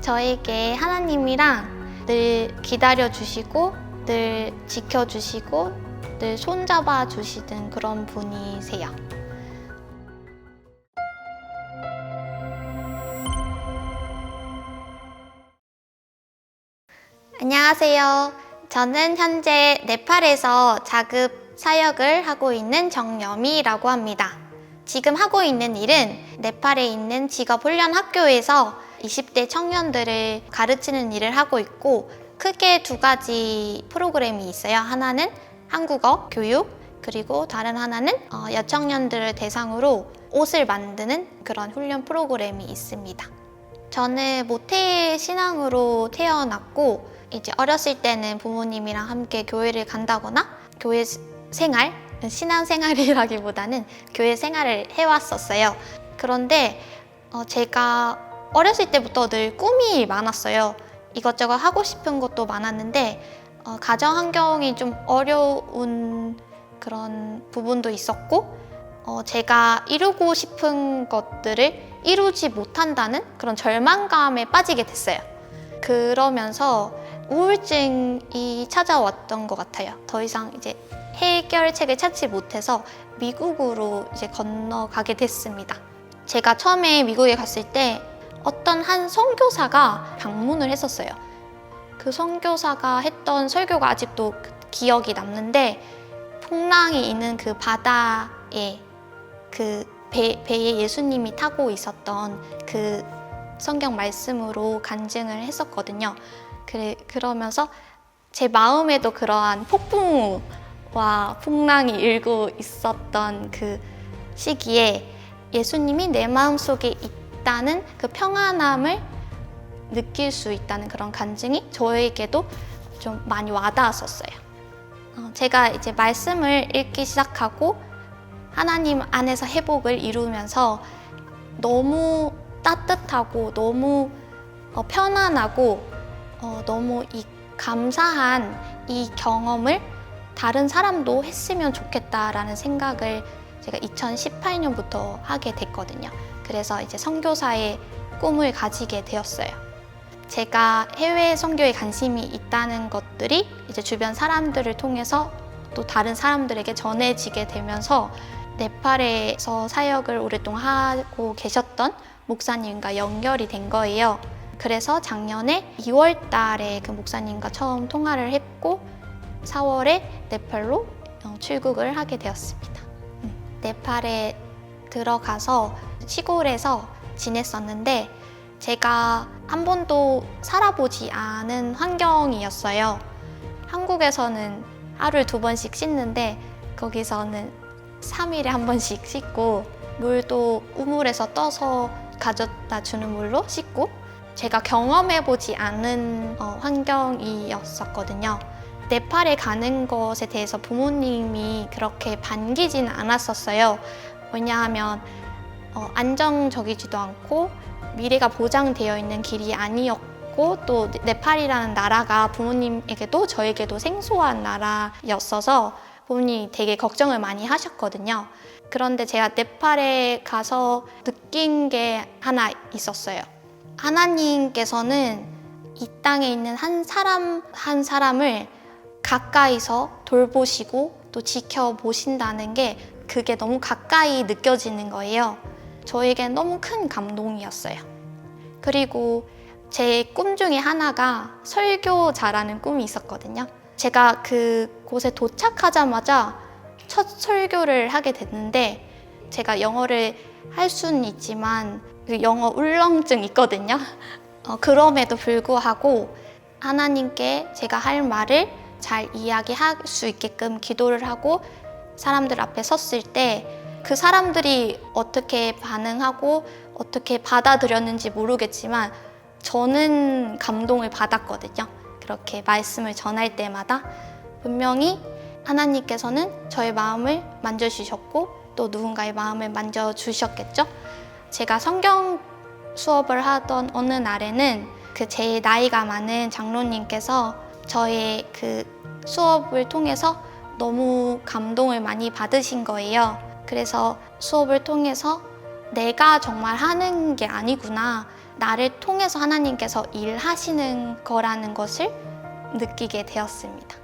저에게 하나님이랑 늘 기다려주시고 늘 지켜주시고 늘 손잡아 주시던 그런 분이세요. 안녕하세요. 저는 현재 네팔에서 자급 사역을 하고 있는 정여미라고 합니다. 지금 하고 있는 일은 네팔에 있는 직업훈련학교에서 20대 청년들을 가르치는 일을 하고 있고, 크게 두 가지 프로그램이 있어요. 하나는 한국어 교육, 그리고 다른 하나는 여청년들을 대상으로 옷을 만드는 그런 훈련 프로그램이 있습니다. 저는 모태 신앙으로 태어났고, 이제 어렸을 때는 부모님이랑 함께 교회를 간다거나 교회 생활, 신앙생활이라기보다는 교회 생활을 해왔었어요. 그런데 제가 어렸을 때부터 늘 꿈이 많았어요. 이것저것 하고 싶은 것도 많았는데 가정 환경이 좀 어려운 그런 부분도 있었고, 제가 이루고 싶은 것들을 이루지 못한다는 그런 절망감에 빠지게 됐어요. 그러면서 우울증이 찾아왔던 것 같아요. 더 이상 이제 해결책을 찾지 못해서 미국으로 이제 건너가게 됐습니다. 제가 처음에 미국에 갔을 때 어떤 한 선교사가 방문을 했었어요. 그 선교사가 했던 설교가 아직도 기억이 남는데, 풍랑이 있는 그 바다에 그 배에 예수님이 타고 있었던 그 성경 말씀으로 간증을 했었거든요. 그러면서 제 마음에도 그러한 폭풍우와 풍랑이 일고 있었던 그 시기에 예수님이 내 마음속에 있다는 그 평안함을 느낄 수 있다는 그런 간증이 저에게도 좀 많이 와닿았었어요. 제가 이제 말씀을 읽기 시작하고 하나님 안에서 회복을 이루면서 너무 따뜻하고 너무 편안하고 너무 이 감사한 이 경험을 다른 사람도 했으면 좋겠다라는 생각을 제가 2018년부터 하게 됐거든요. 그래서 이제 선교사의 꿈을 가지게 되었어요. 제가 해외 선교에 관심이 있다는 것들이 이제 주변 사람들을 통해서 또 다른 사람들에게 전해지게 되면서 네팔에서 사역을 오랫동안 하고 계셨던 목사님과 연결이 된 거예요. 그래서 작년에 2월 달에 그 목사님과 처음 통화를 했고 4월에 네팔로 출국을 하게 되었습니다. 네팔에 들어가서 시골에서 지냈었는데 제가 한 번도 살아보지 않은 환경이었어요. 한국에서는 하루에 2번씩 씻는데 거기서는 3일에 한 번씩 씻고, 물도 우물에서 떠서 가져다 주는 물로 씻고, 제가 경험해보지 않은 환경이었었거든요. 네팔에 가는 것에 대해서 부모님이 그렇게 반기지는 않았었어요. 왜냐하면 안정적이지도 않고 미래가 보장되어 있는 길이 아니었고, 또 네팔이라는 나라가 부모님에게도 저에게도 생소한 나라였어서 부모님이 되게 걱정을 많이 하셨거든요. 그런데 제가 네팔에 가서 느낀 게 하나 있었어요. 하나님께서는 이 땅에 있는 한 사람 한 사람을 가까이서 돌보시고 또 지켜보신다는 게 그게 너무 가까이 느껴지는 거예요. 저에겐 너무 큰 감동이었어요. 그리고 제 꿈 중에 하나가 설교자라는 꿈이 있었거든요. 제가 그곳에 도착하자마자 첫 설교를 하게 됐는데, 제가 영어를 할 수는 있지만 영어 울렁증 있거든요. 그럼에도 불구하고 하나님께 제가 할 말을 잘 이야기할 수 있게끔 기도를 하고 사람들 앞에 섰을 때 그 사람들이 어떻게 반응하고 어떻게 받아들였는지 모르겠지만 저는 감동을 받았거든요. 그렇게 말씀을 전할 때마다 분명히 하나님께서는 저의 마음을 만져주셨고 또 누군가의 마음을 만져주셨겠죠. 제가 성경 수업을 하던 어느 날에는 그 제 나이가 많은 장로님께서 저의 그 수업을 통해서 너무 감동을 많이 받으신 거예요. 그래서 수업을 통해서 내가 정말 하는 게 아니구나, 나를 통해서 하나님께서 일하시는 거라는 것을 느끼게 되었습니다.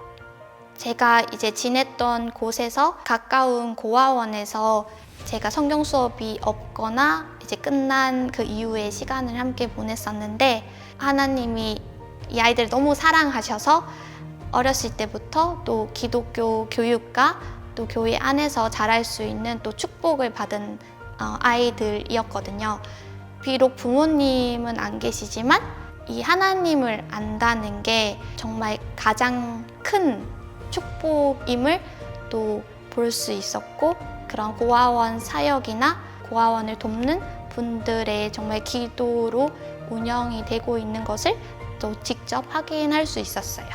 제가 이제 지냈던 곳에서 가까운 고아원에서 제가 성경 수업이 없거나 이제 끝난 그 이후의 시간을 함께 보냈었는데, 하나님이 이 아이들을 너무 사랑하셔서 어렸을 때부터 또 기독교 교육과 또 교회 안에서 자랄 수 있는 또 축복을 받은 아이들이었거든요. 비록 부모님은 안 계시지만 이 하나님을 안다는 게 정말 가장 큰 축복임을 또 볼 수 있었고, 그런 고아원 사역이나 고아원을 돕는 분들의 정말 기도로 운영이 되고 있는 것을 또 직접 확인할 수 있었어요.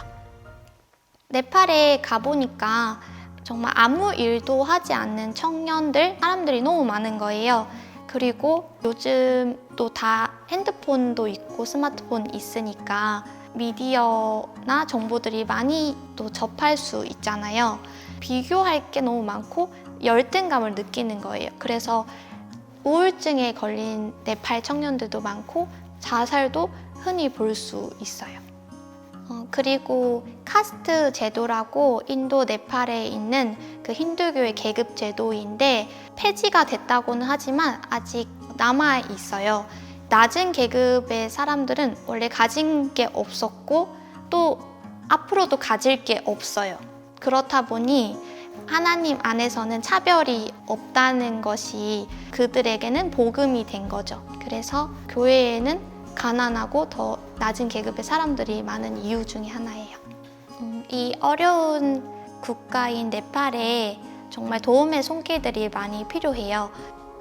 네팔에 가보니까 정말 아무 일도 하지 않는 청년들, 사람들이 너무 많은 거예요. 그리고 요즘 또 다 핸드폰도 있고 스마트폰 있으니까 미디어나 정보들이 많이 또 접할 수 있잖아요. 비교할 게 너무 많고 열등감을 느끼는 거예요. 그래서 우울증에 걸린 네팔 청년들도 많고 자살도 흔히 볼 수 있어요. 그리고 카스트 제도라고 인도 네팔에 있는 그 힌두교의 계급 제도인데, 폐지가 됐다고는 하지만 아직 남아 있어요. 낮은 계급의 사람들은 원래 가진 게 없었고 또 앞으로도 가질 게 없어요. 그렇다 보니 하나님 안에서는 차별이 없다는 것이 그들에게는 복음이 된 거죠. 그래서 교회에는 가난하고 더 낮은 계급의 사람들이 많은 이유 중에 하나예요. 이 어려운 국가인 네팔에 정말 도움의 손길들이 많이 필요해요.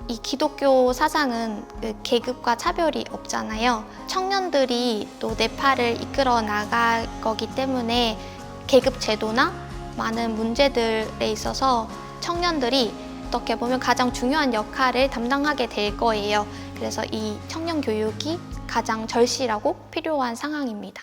이 기독교 사상은 그 계급과 차별이 없잖아요. 청년들이 또 네팔을 이끌어 나갈 거기 때문에 계급 제도나 많은 문제들에 있어서 청년들이 어떻게 보면 가장 중요한 역할을 담당하게 될 거예요. 그래서 이 청년 교육이 가장 절실하고 필요한 상황입니다.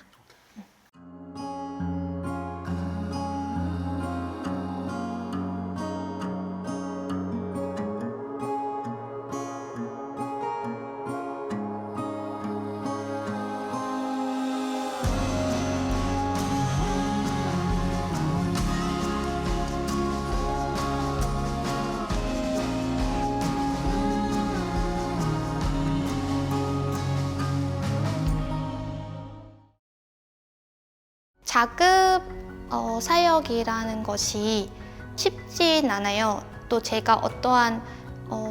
자급 사역이라는 것이 쉽진 않아요. 또 제가 어떠한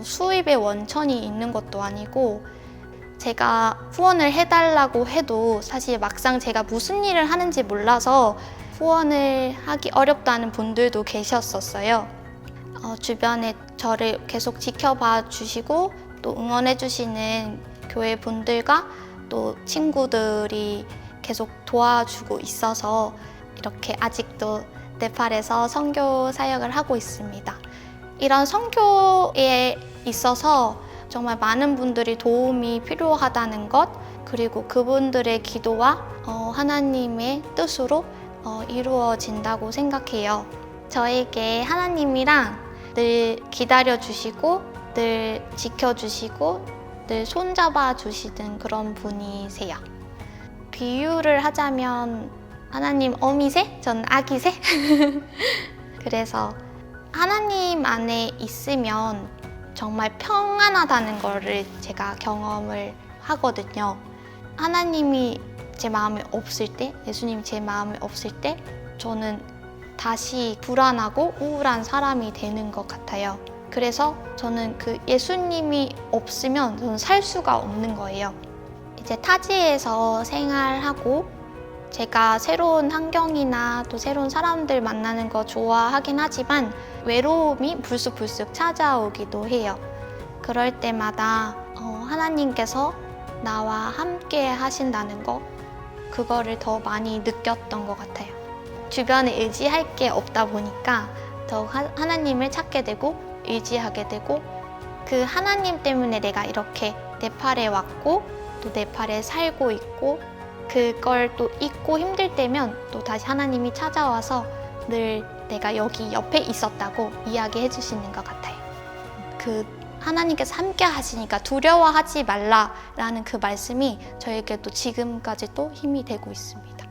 수입의 원천이 있는 것도 아니고, 제가 후원을 해달라고 해도 사실 막상 제가 무슨 일을 하는지 몰라서 후원을 하기 어렵다는 분들도 계셨었어요. 주변에 저를 계속 지켜봐 주시고 또 응원해 주시는 교회 분들과 또 친구들이 계속 도와주고 있어서 이렇게 아직도 네팔에서 선교 사역을 하고 있습니다. 이런 선교에 있어서 정말 많은 분들이 도움이 필요하다는 것, 그리고 그분들의 기도와 하나님의 뜻으로 이루어진다고 생각해요. 저에게 하나님이랑 늘 기다려주시고 늘 지켜주시고 늘 손잡아 주시는 그런 분이세요. 비유를 하자면 하나님 어미새, 전 아기새. 그래서 하나님 안에 있으면 정말 평안하다는 거를 제가 경험을 하거든요. 하나님이 제 마음에 없을 때, 예수님이 제 마음에 없을 때 저는 다시 불안하고 우울한 사람이 되는 것 같아요. 그래서 저는 그 예수님이 없으면 저는 살 수가 없는 거예요. 이제 타지에서 생활하고 제가 새로운 환경이나 또 새로운 사람들 만나는 거 좋아하긴 하지만 외로움이 불쑥불쑥 찾아오기도 해요. 그럴 때마다 하나님께서 나와 함께 하신다는 거, 그거를 더 많이 느꼈던 것 같아요. 주변에 의지할 게 없다 보니까 더욱 하나님을 찾게 되고 의지하게 되고, 그 하나님 때문에 내가 이렇게 네팔에 왔고 또 네팔에 살고 있고, 그걸 또 잊고 힘들 때면 또 다시 하나님이 찾아와서 늘 내가 여기 옆에 있었다고 이야기해 주시는 것 같아요. 그 하나님께서 함께 하시니까 두려워하지 말라라는 그 말씀이 저에게도 지금까지 또 힘이 되고 있습니다.